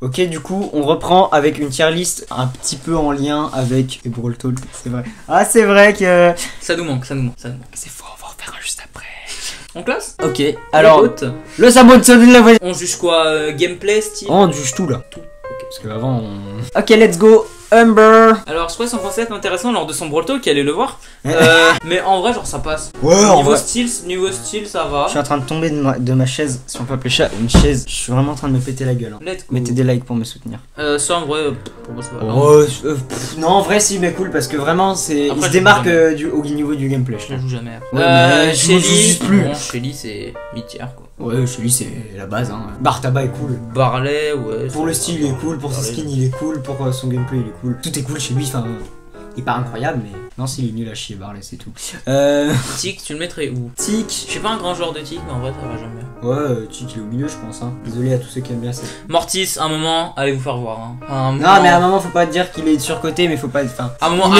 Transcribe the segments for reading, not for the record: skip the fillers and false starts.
Ok, du coup, on reprend avec une tier list un petit peu en lien avec les Brawl Talk, c'est vrai. Ah, c'est vrai que... Ça nous manque. C'est faux, on va en faire un juste après. On classe. Ok, alors, Haute. le sabot de Sony de la voix. On juge quoi, gameplay, style? Oh, on juge tout là. Tout. Parce qu'avant on... Ok, let's go, Humber. Alors, je crois que ça pensait être intéressant lors de son Brawl Talk, allez le voir. Mais en vrai, genre, ça passe. Ouais, en Niveau vrai. style, ça va. Je suis en train de tomber de ma chaise, si on peut appeler ça une chaise. Je suis vraiment en train de me péter la gueule. Hein. Let's go. Mettez des likes pour me soutenir. Ça, en vrai, pour moi, ça va. Oh, non, en vrai, si, mais cool, parce que vraiment, c'est... Après, il se je démarque joue au niveau du gameplay, je Je la trouve. joue jamais. Ouais, mais je me joue Shelly, juste plus. bon, Shelly, c'est mi-tiers, quoi. Ouais, chez lui, c'est la base, hein. Bartaba est cool. Barley, ouais. Pour le style, il est cool, pour ses skins, il est cool, pour son gameplay, il est cool. Tout est cool chez lui, enfin... Il est pas incroyable, mais... Non, s'il est nul à chier, Barley, c'est tout. Tic, tu le mettrais où? Tic. Je suis pas un grand joueur de tic, mais en vrai, ça va jamais. Ouais, Tic, il est au milieu, je pense, hein. Désolé à tous ceux qui aiment bien ça. Mortis, un moment, allez vous faire voir. Hein. Non, mais à un moment, faut pas dire qu'il est surcoté, mais faut pas... Enfin, À un moment,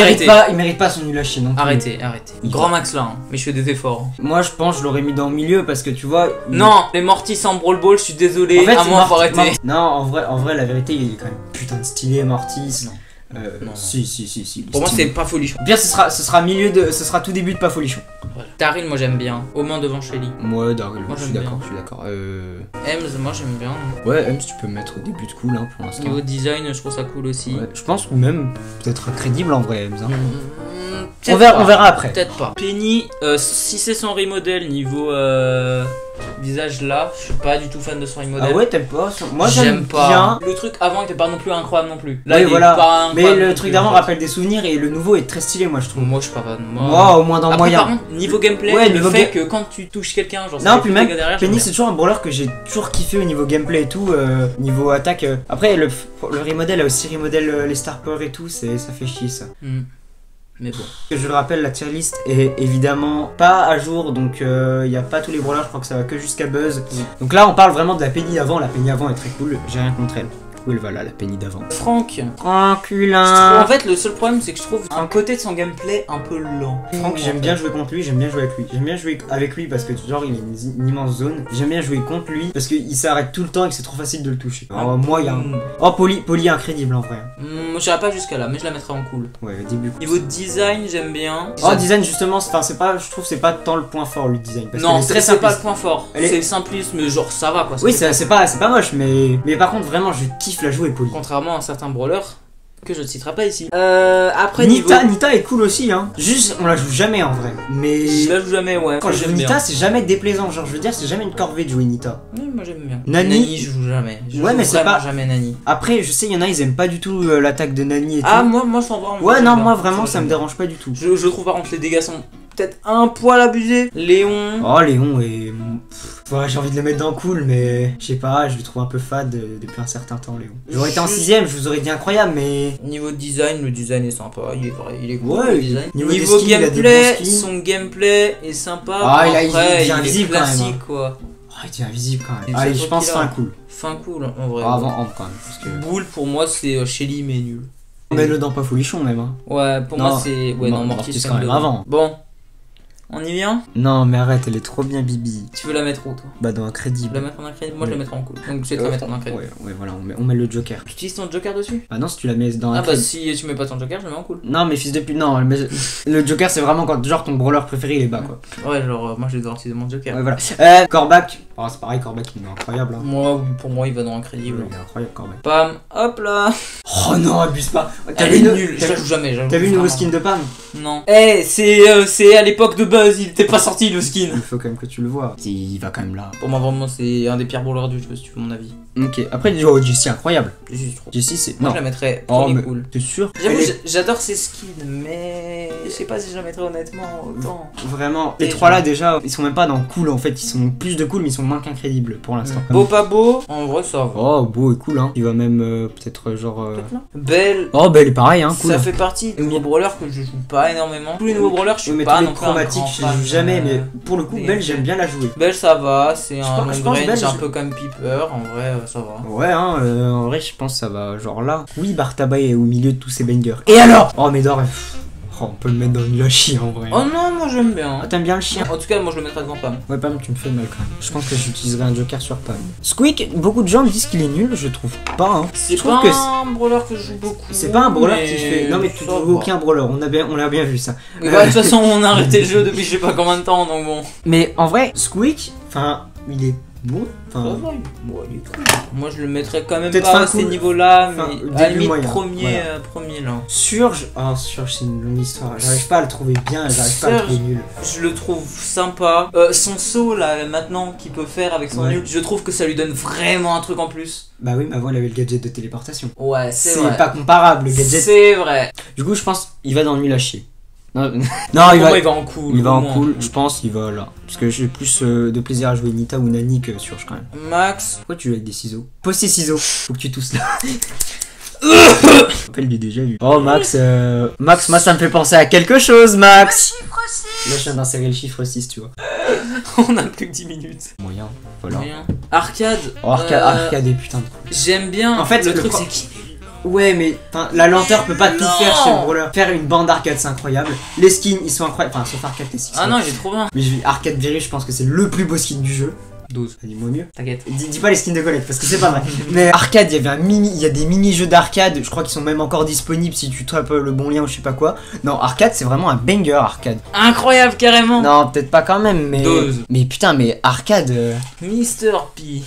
il mérite pas son nul à chier non plus. Arrêtez. Grand max là, hein. Mais je fais des efforts. Hein. Moi, je pense que je l'aurais mis dans le milieu, parce que tu vois... Non, les Mortis en Brawl Ball, je suis désolé. En fait, à moi, faut arrêter. Non, en vrai, la vérité, il est quand même putain de stylé, Mortis. Non. Non. Si. Pour moi, c'est pas folichon. Bien, ce sera milieu de... Ce sera tout début de pas folichon. Voilà. Daryl, moi j'aime bien. Au moins devant Shelly. Moi, Daryl, Moi, je suis j'aime d'accord. Ems, moi j'aime bien. Ouais, Ems, tu peux me mettre au début de cool, hein, pour l'instant. Niveau design, je trouve ça cool aussi. Ouais, je pense, ou même peut-être crédible en vrai, Ems. Hein. On verra après. Peut-être pas. Penny, si c'est son remodel niveau visage là, je suis pas du tout fan de son remodel. Ah ouais, t'aimes pas? Moi, j'aime pas. bien. Le truc avant était pas non plus incroyable non plus. Là, Oui, il est voilà. pas Mais incroyable le non truc plus, d'avant en fait. rappelle des souvenirs et le nouveau est très stylé, moi, je trouve. Moi, je suis pas fan. Moi, au moins dans Après, moyen. par contre, niveau gameplay, Ouais, le niveau fait que quand tu touches quelqu'un, genre ça Non, fait puis plus même, de dégâts derrière, Penny, j'aime c'est toujours un brawler que j'ai toujours kiffé au niveau gameplay et tout, niveau attaque. Après, le remodel a aussi remodel les star power et tout, ça fait chier ça. bien. Mais bon. Je le rappelle, la tier list est évidemment pas à jour, donc il y a pas tous les brawlers, je crois que ça va que jusqu'à Buzz. Oui. Donc là, on parle vraiment de la Penny d'avant. La Penny d'avant est très cool, j'ai rien contre elle. Où elle va là, la Penny d'avant. Franck. Tranquillin. En fait, le seul problème, c'est que je trouve un côté de son gameplay un peu lent. Franck, j'aime bien jouer contre lui, j'aime bien jouer avec lui. J'aime bien jouer avec lui parce que genre il a une immense zone. J'aime bien jouer contre lui parce qu'il s'arrête tout le temps et que c'est trop facile de le toucher. Oh, moyen. Oh, Polly incroyable en vrai. J'irai pas jusqu'à là, mais je la mettrai en cool. Ouais, au début. Niveau design, j'aime bien. Oh, design justement, enfin c'est pas, je trouve c'est pas tant le point fort le design. Parce Non, qu'elle est très c'est pas le simpliste. point fort. Elle est- C'est le simplisme, mais genre ça va quoi. Oui, fait c'est pas moche, mais par contre vraiment je kiffe la jouer Polly. contrairement à certains brawlers que je ne citerai pas ici. Après Nita est cool aussi hein. Juste on la joue jamais en vrai. Mais je la joue jamais, ouais. quand je joue Nita, c'est jamais déplaisant, genre je veux dire c'est jamais une corvée de jouer Nita. Oui, moi j'aime bien. Nani, je joue jamais. Je Ouais, joue mais c'est vraiment pas- jamais Nani. Après je sais il y en a ils aiment pas du tout l'attaque de Nani et tout. Ah moi sans voir. Ouais non moi vraiment ça me dérange pas du tout. Je trouve par contre les dégâts sont peut-être un poil abusés. Léon. Oh Léon et... Ouais, j'ai envie de le mettre dans cool mais je sais pas, je le trouve un peu fade depuis un certain temps Léon. J'aurais été en 6ème, je vous aurais dit incroyable mais... Niveau design, le design est sympa, il est vrai, il est cool Ouais, le design. niveau Niveau des skins, il a des gameplay, bons skins. son gameplay est sympa. Ah, il après, devient il est invisible quand même, classique hein. quoi. Oh, il était invisible quand Et même. Allez c'est je toi pense qui fin l'as. cool. Fin cool en vrai. Ah, avant quand même parce que... Boule pour moi c'est Shelly mais nul. Mets-le dans pas folichon même hein. Ouais, pour Non. moi c'est. Ouais, non, Mortis Mortis quand même avant. Bon, on y vient. Non mais arrête, elle est trop bien Bibi. Tu veux la mettre où toi? Bah dans Tu veux incrédible. la mettre en incrédible? Moi je Ouais. la mettrai en cool. Donc je vais te la mettre en incrédible. Ouais voilà, on met le Joker. Tu utilises ton Joker dessus? Bah non si tu la mets dans Ah bah incrédible. si tu mets pas ton Joker, je le mets en cool. Non mais fils de pute, non, mais le Joker c'est vraiment quand genre ton brawler préféré il est bas quoi. Ouais, genre moi je vais devoir utiliser mon Joker. Ouais voilà. Corbac, oh, c'est pareil, Corbac il est incroyable hein. Moi, pour moi il va dans Il incrédible. est incroyable Corbac. Pam, hop là. Oh non, abuse pas. Elle est nulle, je la joue jamais. T'as vu le nouveau skin de Pam? Non. Eh, c'est à l'époque de Buzz, il était pas sorti le skin. Il faut quand même que tu le vois. Il va quand même là. Pour moi vraiment c'est un des pires brawlers du jeu si tu veux mon avis. Ok, après oh, Jessie incroyable. Juste trop. Jessie c'est... Moi Non. je la mettrais Oh premier mais cool. t'es sûr? J'avoue, Elle est- j'adore ses skins, mais je sais pas si je la mettrais honnêtement autant. Vraiment, les Et trois je- là déjà, ils sont même pas dans cool en fait, ils sont plus de cool mais ils sont moins qu'incrédibles pour l'instant. Beau pas beau, en vrai ça va. Oh beau et cool hein, il va même peut-être genre... Peut-être là. Belle, Oh bah elle est pareil hein, cool. ça fait partie des nouveaux brawlers que je joue pas énormément. Tous les nouveaux brawlers je Oui, suis mais pas tous les non plus un chromatiques grand je les fan, joue jamais mais pour le coup des- Belle j'aime bien la jouer. Belle ça va, c'est un pense- je long pense range Belle, un je- peu comme Piper, en vrai ça va. Ouais hein, en vrai je pense que ça va genre là. Oui Bartaba est au milieu de tous ces bangers. Et alors? Oh mais d'or, Oh, on peut le mettre dans une lâchie en vrai. Oh non, moi j'aime bien. Ah, t'aimes bien le chien? En tout cas, moi je le mettrais devant Pam. Ouais, Pam, tu me fais mal quand même. Je pense que j'utiliserai un joker sur Pam. Squeak, beaucoup de gens me disent qu'il est nul, je trouve pas. Hein. C'est Je pas trouve que un brawler que je joue beaucoup. c'est pas un brawler mais qui fait. Non, mais tu ça trouves va. aucun brawler, on l'a bien vu ça. Mais bah, de toute façon, on a arrêté le jeu depuis je sais pas combien de temps, donc bon. Mais en vrai, Squeak, enfin, il est bon. Ça Enfin, va, bon, il est cool. Moi je le mettrais quand même Peut-être pas fin à ces cool. niveaux-là, Fin, mais début à la limite moyen, premier, voilà. premier là. Surge, oh, Surge, c'est une longue histoire. J'arrive pas à le trouver bien, j'arrive pas à le Surge, trouver nul. Je le trouve sympa. Son saut là maintenant qu'il peut faire avec son Ouais. ult, je trouve que ça lui donne vraiment un truc en plus. Bah oui, mais avant il avait le gadget de téléportation. Ouais, c'est vrai. pas comparable le gadget. C'est vrai. Du coup, je pense il va dans le nul à chier. Non, non Pour il moi, va. il va en cool. Il va au en moins. cool, je pense, il va là. Parce que j'ai plus de plaisir à jouer Nita ou Nani que Surge quand même. Max. Pourquoi tu joues avec des ciseaux? Pose tes ciseaux, faut que tu tousses là. Je rappelle du déjà vu. Oh Max, Max, moi ça me fait penser à quelque chose, Max. Là je viens d'insérer le chiffre 6, tu vois. On a plus que 10 minutes. Moyen, voilà. Rien. Arcade. Oh, arcade est putain de cool. J'aime bien. En fait, le le truc pro- c'est qu'il Ouais, mais la lenteur peut pas tout Non. faire chez le brawler. Faire une bande arcade, c'est incroyable. Les skins, ils sont incroyables. Enfin, sauf arcade classique. Ah non, il est trop bien. Mais arcade virus, je pense que c'est le plus beau skin du jeu. 12. Dis-moi mieux. T'inquiète. Dis pas les skins de Colette parce que c'est pas vrai. Mais arcade, il y a des mini-jeux d'arcade. Je crois qu'ils sont même encore disponibles si tu tapes le bon lien ou je sais pas quoi. Non, arcade, c'est vraiment un banger arcade. Incroyable, carrément. Non, peut-être pas quand même, mais. 12. Mais putain, mais arcade. Mr. P.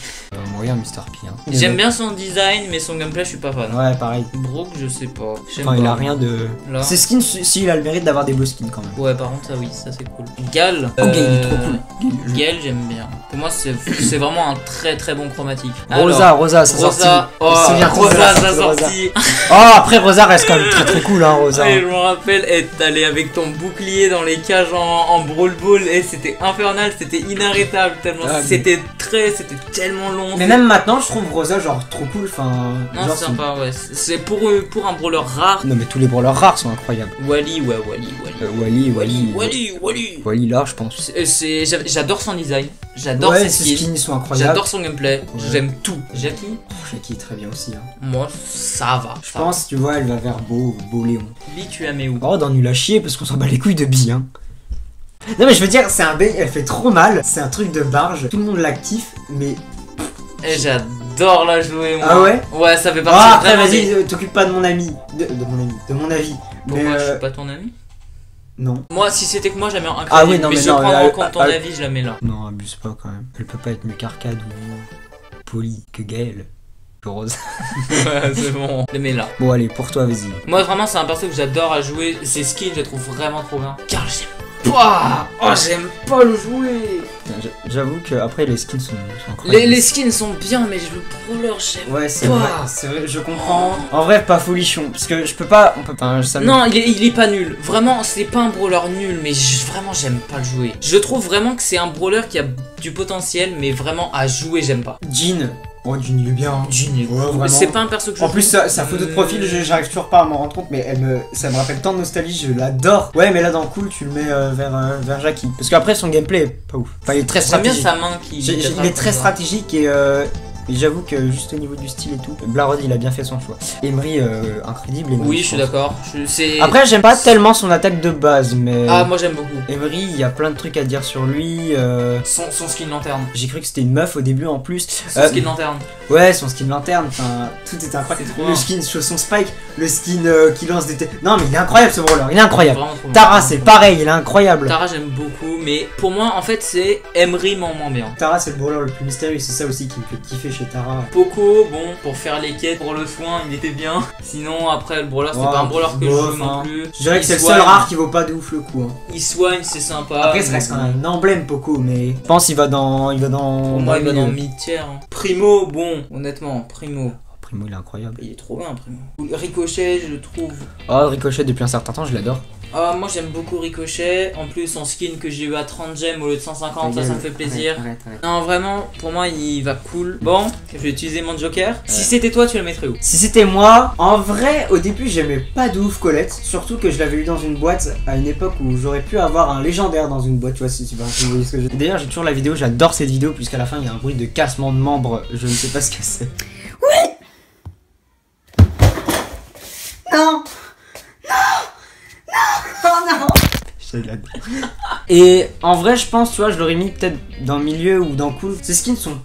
Moyen Mr. P. Hein. J'aime bien son design, mais son gameplay, je suis pas fan. Ouais, pareil. Brook, je sais pas. J'aime Enfin, il pas. a rien de. Là. Ces skins, si, il a le mérite d'avoir des beaux skins quand même. Ouais, par contre, ça oui, ça c'est cool. Gal. Oh, Gale, il est trop cool. Gale, j'aime bien. Pour moi, c'est vraiment un très très bon chromatique. Rosa, Rosa, ça sorti. Rosa, oh, Rosa, ça sorti. Oh, après Rosa reste quand même très très cool, hein, Rosa. Ouais, je me rappelle être allé avec ton bouclier dans les cages en Brawl Ball et c'était infernal, c'était inarrêtable tellement Ah, c'était tellement long. Mais même maintenant, je trouve Rosa genre trop cool. Enfin, Non, genre, c'est sympa, ouais. C'est pour un brawler rare. Non, mais tous les brawlers rares sont incroyables. Wally, ouais, Wally. Wally là, je pense. J'adore son design, j'adore Ouais, ses ses skins, skins sont incroyables. j'adore son gameplay, Ouais. j'aime tout. Jackie, Oh, Jackie est très bien aussi. Hein. moi, ça va. Je pense, tu vois, elle va vers Beau Léon. Bi, tu la mets où? Oh, dans nul à chier parce qu'on s'en bat les couilles de Bi, hein. Non, mais je veux dire, c'est un B, elle fait trop mal. C'est un truc de barge. Tout le monde l'active, mais. Eh, j'adore la jouer, moi. Ah ouais? Ouais, ça fait Ah, partie après, vraiment vas-y, des- t'occupes pas de mon ami. De mon avis. Pourquoi Mais je suis pas ton ami? non. Moi, si c'était que moi, j'avais un crédit. Ah oui, non, mais je non, prends en là, compte ton avis, je la mets là. Non, abuse pas quand même. Elle peut pas être mieux qu'Arcade ou Poli que Gaël. Que Rose. Ouais, c'est bon. Je la mets là. Bon, allez, pour toi, vas-y. Moi, vraiment, c'est un perso que j'adore à jouer. Ses skins, je les trouve vraiment trop bien. Car j'aime pas. Oh, j'aime pas le jouer. J'avoue que après les skins sont incroyables. Les skins sont bien, mais le brawler, j'aime. Ouais, c'est Ouah. vrai, c'est vrai, je comprends. En vrai, pas folichon, parce que je peux pas. On peut pas. Ça me- Non, il est pas nul. Vraiment, c'est pas un brawler nul, mais vraiment, j'aime pas le jouer. Je trouve vraiment que c'est un brawler qui a du potentiel, mais vraiment à jouer, j'aime pas. Jean. Oh, Jean, il est bien. Hein. Jean est Ouais, vraiment. C'est pas un perso que je En plus, joue. sa photo de profil, j'arrive toujours pas à m'en rendre compte, mais ça me rappelle tant de nostalgie, je l'adore. Ouais, mais là, dans le cool, tu le mets vers Jackie. Parce qu'après, son gameplay est pas ouf. Enfin, il est très J'aime bien stratégique. sa main qui. Il est très stratégique et j'avoue que juste au niveau du style et tout, Blarod il a bien fait son choix. Emery, incroyable. Emery, Oui, je suis pense. d'accord. Après, j'aime pas tellement son attaque de base, mais. Ah, moi j'aime beaucoup. Emery, il y a plein de trucs à dire sur lui. Son skin lanterne. J'ai cru que c'était une meuf au début en plus. Son skin lanterne. Ouais, son skin lanterne, enfin, tout est incroyable. C'est trop Le bien. skin chausson Spike, le skin qui lance des. Non, mais il est incroyable ce brawler, il est incroyable. Vraiment trop bien. Tara, c'est pareil, il est incroyable. Tara, j'aime beaucoup, mais pour moi, en fait, c'est Emery mais en moins bien. Tara, c'est le brawler le plus mystérieux, c'est ça aussi qui me fait kiffer chez Tara. Poco, bon, pour faire les quêtes, pour le soin, il était bien. Sinon, après, le brawler, c'est Ouais, pas un brawler que je bof, joue non hein. plus. Je dirais que Il c'est le soigne. seul rare qui vaut pas de ouf le coup. Hein. Il soigne, c'est sympa. Après, ça reste quand même un emblème Poco, mais je pense qu'il va dans. Pour moi, il va le dans milieu. mid-tier. hein. Primo, bon, honnêtement, Primo. Primo, il est incroyable. Il est trop bien, Primo. Ricochet, je le trouve. Oh, Ricochet, depuis un certain temps, je l'adore. Ah, moi j'aime beaucoup Ricochet. En plus, son skin que j'ai eu à 30 gemmes au lieu de 150, ça me fait plaisir. Arrête. Non, vraiment, pour moi, il va cool. Bon, je vais utiliser mon joker. Si c'était toi, tu le mettrais où? Si c'était moi, en vrai, au début, j'aimais pas de ouf Colette. Surtout que je l'avais eu dans une boîte à une époque où j'aurais pu avoir un légendaire dans une boîte. Tu vois, si tu vois ce que je. D'ailleurs, j'ai toujours la vidéo, j'adore cette vidéo, puisqu'à la fin, il y a un bruit de cassement de membres. Je ne sais pas ce que c'est. Non. Et en vrai, je pense, tu vois, je l'aurais mis peut-être dans le milieu ou dans cool. Ces skins sont.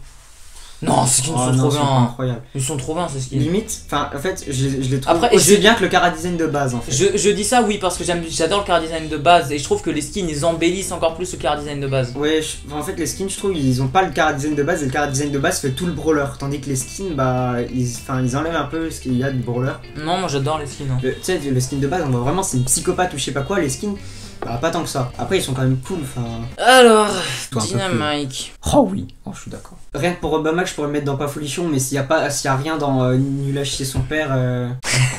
Non, ces skins sont trop bien. Incroyables. Ils sont trop bien ces skins. Limite, enfin, en fait, je les trouve Après, aussi bien que le chara design de base en fait. Je dis ça, oui, parce que j'adore le chara design de base et je trouve que les skins ils embellissent encore plus le chara design de base. Ouais, en fait, les skins, je trouve, ils ont pas le chara design de base et le chara design de base fait tout le brawler. Tandis que les skins, bah, ils enlèvent un peu ce qu'il y a du brawler. Non, moi j'adore les skins. Hein. Tu sais, le skin de base, on voit vraiment, c'est une psychopathe ou je sais pas quoi, les skins. Bah, pas tant que ça. Après, ils sont quand même cool, enfin. Alors, Dynamite. Oh oui, oh, je suis d'accord. Rien que pour Obamax, je pourrais le mettre dans Pas Folichon, mais s'il y a rien dans Nul à chier son père.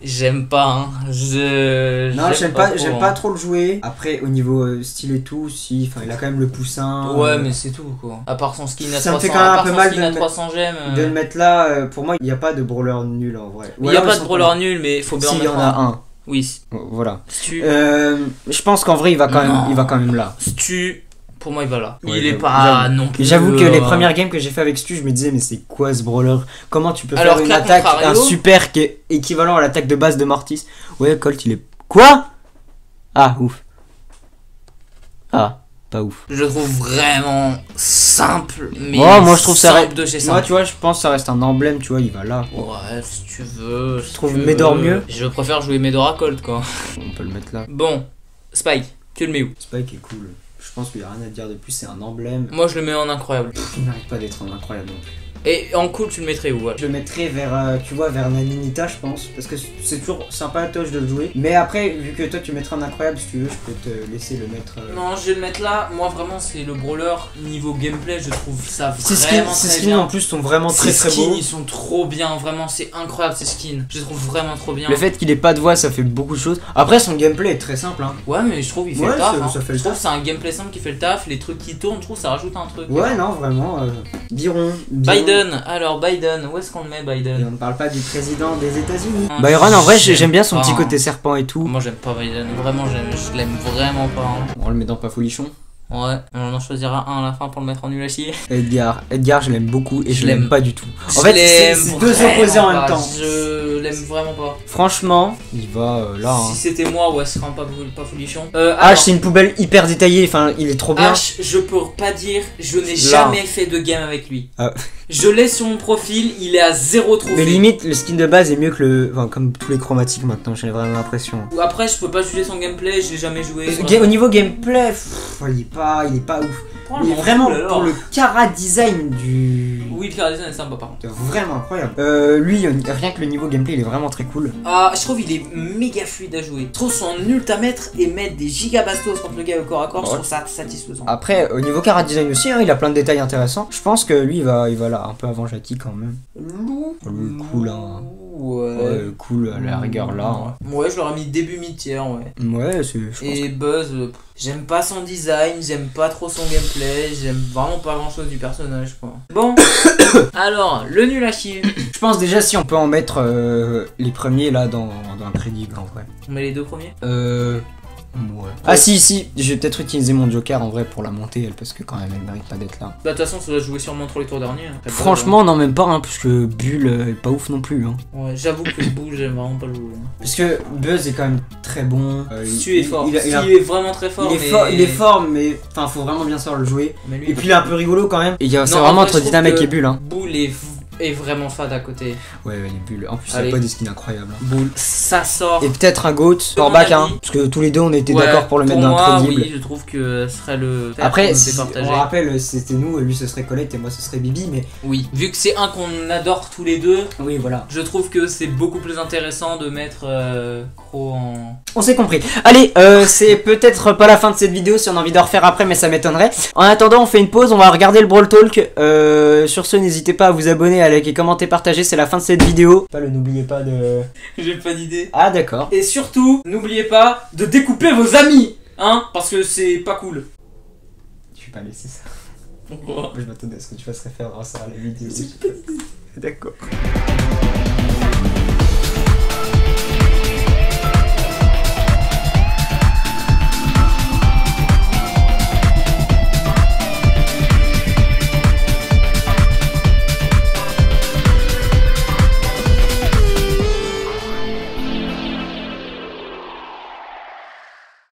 J'aime pas, hein. Non, j'aime pas trop le jouer. Après, au niveau style et tout, si, enfin, il a quand même le poussin. Ouais, mais c'est tout, quoi. À part son skin à 300, ça me fait quand même un peu mal à 300 gemmes. De le mettre là, pour moi, il n'y a pas de brawler nul en vrai. Il n'y a pas de brawler nul, mais il faut bien en mettre il y en a un. Oui. Voilà. Stu. Je pense qu'en vrai, il va quand même là. Stu, pour moi, il va là. Ouais, il est pas non plus. J'avoue que les premières games que j'ai fait avec Stu, je me disais, mais c'est quoi ce brawler? Comment tu peux Alors, faire une attaque, un super qui est équivalent à l'attaque de base de Mortis? Ouais, Colt, il est. Quoi? Ah, ouf. Ah. Pas ouf. Je le trouve vraiment simple, mais moi je trouve ça simple de chez simple. Moi tu vois, je pense que ça reste un emblème, tu vois, il va là. Ouais, si tu veux. Je trouve Médor mieux. Je préfère jouer Médor à Colt, quoi. On peut le mettre là. Bon, Spike, tu le mets où? Spike est cool. Je pense qu'il n'y a rien à dire de plus, c'est un emblème. Moi je le mets en incroyable. Il n'arrête pas d'être en incroyable non plus. Et en cool, tu le mettrais où? Je le mettrais vers, tu vois, vers Naninita, je pense, parce que c'est toujours sympa à touch de le jouer. Mais après, vu que toi tu mettrais un incroyable, si tu veux, je peux te laisser le mettre. Non, je vais le mettre là. Moi, vraiment, c'est le brawler. Niveau gameplay, je trouve ça vraiment ces très skins bien. En plus sont vraiment très ces skins, beaux. Ils sont trop bien, vraiment, c'est incroyable ces skins. Je les trouve vraiment trop bien. Le fait qu'il ait pas de voix, ça fait beaucoup de choses. Après, son gameplay est très simple. Hein. Ouais, mais je trouve qu'il fait le taf. Ça fait le je trouve que c'est un gameplay simple qui fait le taf. Les trucs qui tournent, je trouve ça rajoute un truc. Ouais, non, vraiment. Byron. Biden, alors Biden, où est-ce qu'on le met Biden? Et on ne parle pas du président des États-Unis. Byron, en vrai, j'aime bien son petit côté serpent et tout. Moi, j'aime pas Biden, vraiment, je l'aime vraiment pas. Hein. On le met dans Pas Folichon. Ouais, on en choisira un à la fin pour le mettre en nul à chier. Edgar, je l'aime beaucoup et je l'aime pas du tout. En fait, c'est deux opposés en même temps. Je l'aime vraiment pas. Franchement, il va là. Si c'était moi, ouais, ce serait un pas folichon. H, c'est une poubelle hyper détaillée, enfin, il est trop bien. H, je peux pas dire, je n'ai jamais fait de game avec lui. Ah. Je l'ai sur mon profil, il est à 0 trophée. Mais limite, le skin de base est mieux que le. Enfin, comme tous les chromatiques maintenant, j'ai vraiment l'impression. Après, je peux pas juger son gameplay, je l'ai jamais joué. Au niveau gameplay, il est pas ouf. Mais vraiment, pour le chara design du. Oui, le chara design est sympa par contre. Vraiment incroyable. Lui, rien que le niveau gameplay, il est vraiment très cool. Ah, je trouve il est méga fluide à jouer. Je trouve son ultimètre et mettre des gigabastos contre le gars au corps à corps, je trouve ça satisfaisant. Après, au niveau chara design aussi, hein, il a plein de détails intéressants. Je pense que lui, il va là, un peu avant Jackie quand même. Lou. Cool, hein. Ouais, cool à la rigueur là. Hein. Ouais, je l'aurais mis début mid-tier, ouais. Ouais, c'est. Et Buzz, j'aime pas son design, j'aime pas trop son gameplay, j'aime vraiment pas grand chose du personnage, quoi. Bon, alors, le nul à chier. Je pense déjà si on peut en mettre les premiers là dans Incrédible en vrai. On met les deux premiers? Ouais. Ah si, je vais peut-être utiliser mon joker en vrai pour la monter elle parce que quand même elle mérite pas d'être là. Bah de toute façon ça doit jouer sûrement entre les tours derniers. Hein. Franchement non même pas hein, parce que Bull est pas ouf non plus hein. Ouais j'avoue que Bull j'aime vraiment pas le jouer. Hein. Parce que Buzz est quand même très bon. Stu est fort. Il est vraiment très fort. Il est fort mais enfin faut vraiment bien savoir le jouer. Lui, et puis il est un peu rigolo quand même. Et c'est vraiment entre Dynamite et Bull hein. Bull est vraiment fade à côté. Ouais, les bulles. En plus, il a pas des skins incroyables. Bull, ça sort. Et peut-être un GOAT, Corbac, hein. Parce que tous les deux, on était d'accord pour le mettre dans Incrédible. Oui, je trouve que ce serait le. Après, on rappelle, c'était nous, lui ce serait Colette et moi ce serait Bibi, mais. Oui, vu que c'est un qu'on adore tous les deux. Oui, voilà. Je trouve que c'est beaucoup plus intéressant de mettre Crow en. On s'est compris. Allez, c'est peut-être pas la fin de cette vidéo si on a envie de refaire après, mais ça m'étonnerait. En attendant, on fait une pause, on va regarder le Brawl Talk. Sur ce, n'hésitez pas à vous abonner, à liker, commenter, partager, c'est la fin de cette vidéo. N'oubliez pas de... J'ai pas d'idée. Ah d'accord. Et surtout, n'oubliez pas de découper vos amis, hein, parce que c'est pas cool. Je vais pas laisser ça. Pourquoi? Je m'attendais à ce que tu fasses référence à la vidéo. D'accord.